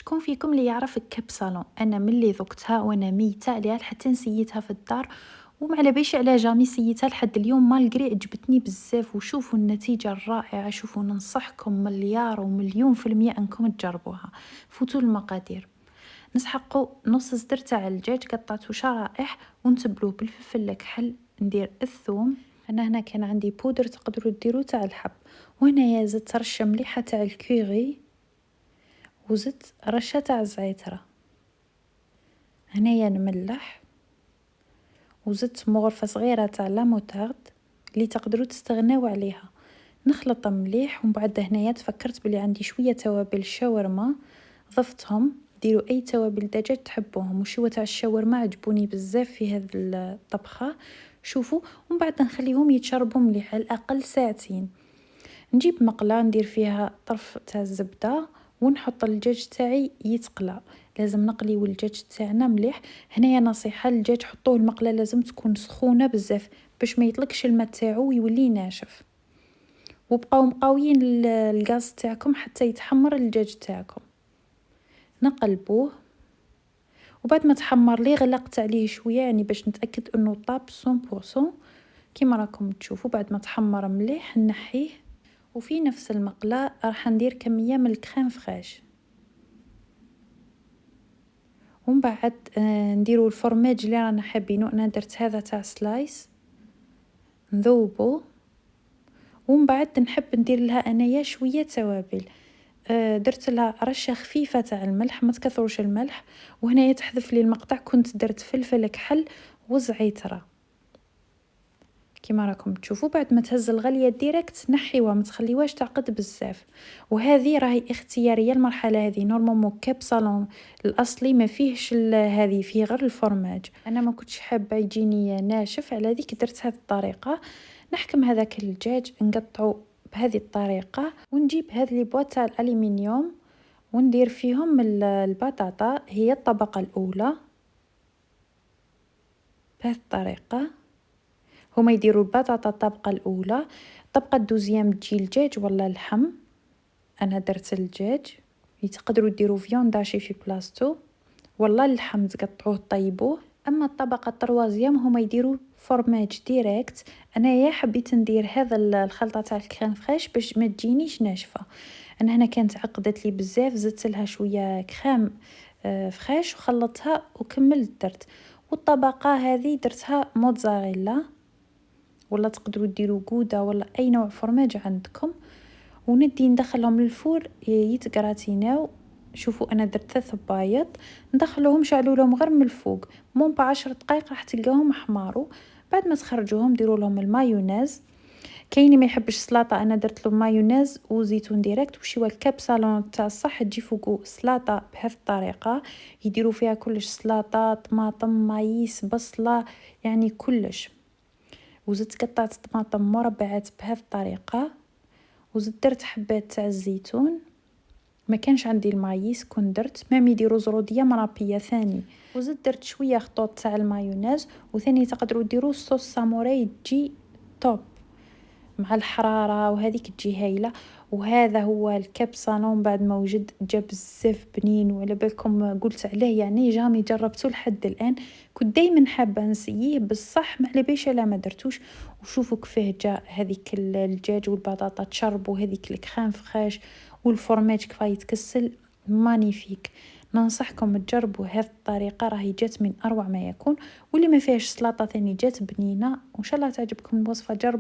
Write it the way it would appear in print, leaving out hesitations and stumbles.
شكون فيكم اللي يعرف الكبسالون؟ انا ملي ذقتها وانا ميته عليها حتى نسيتها في الدار وما بيش على جامي سيتها لحد اليوم مالغري عجبتني بزاف. وشوفوا النتيجه الرائعه، شوفوا ننصحكم مليار ومليون في المية انكم تجربوها. فوتوا المقادير. نسحقوا نص صدر تاع الدجاج قطعته شرائح ونتبلوه بالفلفل الكحل. ندير الثوم، انا هنا كان عندي بودر تقدروا ديروا تاع الحب، وهنايا زدت رشه مليحه تاع الكوري وزدت رشه تاع الزعتره. هنايا نملح وزدت مغرفه صغيره تاع لاموتارد اللي تقدروا تستغناو عليها. نخلط مليح ومن بعد هنايا تفكرت بلي عندي شويه توابل الشاورما ضفتهم. ديروا اي توابل دجاج تحبوهم، وشويه تاع الشاورما عجبوني بزاف في هذه الطبخه. شوفوا ومن بعد نخليهم يتشربوا مليح على الاقل ساعتين. نجيب مقله ندير فيها طرف تاع الزبده ونحط الدجاج تاعي يتقلى. لازم نقليو الدجاج تاعنا مليح. هنايا نصيحه، الدجاج حطوه المقله لازم تكون سخونه بزاف باش ما يطلقش الماء تاعو ويولي ناشف. وبقاو مقاويين الغاز تاعكم حتى يتحمر الدجاج تاعكم. نقلبوه وبعد ما تحمر لي غلقت عليه شويه يعني باش نتاكد انه طاب 100%. كيما راكم تشوفوا بعد ما تحمر مليح نحيه. وفي نفس المقله راح ندير كميه من الكريم فريش، ومن بعد نديروا الفرماج اللي رانا حابينه. انا درت هذا تاع سلايس نذوبه، ومن بعد نحب ندير لها انايا شويه توابل. درت لها رشه خفيفه تاع الملح، ما تكثروش الملح. وهنايا تحذف لي المقطع كنت درت فلفل كحل وزعتره كيما راكم تشوفوا. بعد ما تهز الغليه ديريكت نحيوها، ما تخليوهاش تعقد بزاف. وهذه راهي اختياريه المرحله هذه. نورمالمون كبسالون الاصلي ما فيهش هذه، فيه غير الفرماج. انا ما كنتش حابه يجيني ناشف، على ذيك درت هذه الطريقه. نحكم هذاك الدجاج نقطعه بهذه الطريقه، ونجيب هذه لي بواط تاع الالومنيوم وندير فيهم البطاطا. هي الطبقه الاولى بهذه الطريقه. هما يديروا البطاطا الطبقه الاولى، الطبقه الدوزيام تجي الدجاج ولا اللحم. انا درت الدجاج، تقدروا ديروا فيونداشي في بلاصتو ولا اللحم تقطعوه طيبوه. اما الطبقه الطروازيام هما يديروا فرماج ديريكت. انايا حبيت ندير هذا الخلطه تاع الكريم فريش باش ما تجينيش ناشفه. انا هنا كانت عقدت لي بزاف، زدت لها شويه كريم فريش وخلطتها وكملت درت. والطبقه هذه درتها موتزاريلا ولا تقدروا ديروا جوده ولا اي نوع فرماج عندكم. وندي ندخلهم للفور يتقراتيناو. شوفوا انا درت 3 بيض، ندخلوهم شعلوا لهم غير من الفوق مون با 10 دقائق راح تلقاهم احمروا. بعد ما تخرجوهم ديروا لهم المايونيز. كاين ما يحبش السلطه، انا درت له مايونيز وزيتون ديريكت. وشيوا الكبسالون تاع الصح تجي فوقو سلطه بهذه الطريقه. يديروا فيها كلش، سلطه طماطم مايس بصله يعني كلش. وزدت قطعت طماطم مربعات بهذه الطريقه. وزدت درت حبات تاع الزيتون، ما كانش عندي المايس كنت درت مام يديروا زروديه مرابيه ثاني. وزدت درت شويه خطوط تاع المايونيز. وثاني تقدروا ديروا صوص ساموراي تجي توب مع الحراره وهذيك تجي هايله. وهذا هو الكبسالون بعد ما وجد جا بزاف بنين. وعلى بالكم قلت عليه يعني جامي جربته لحد الان. كنت دائما حابه نسييه بصح ما على باليش على ما درتوش. وشوفوا كيفاه جا هذيك الدجاج والبطاطا تشربوا هذيك الكريم فريش والفرماج كيف يتكسل مانيفيك. ننصحكم تجربوا هذه الطريقه، راهي جات من اروع ما يكون. واللي ما فيهاش سلطه ثاني جات بنينه. وان شاء الله تعجبكم الوصفه، جربوا.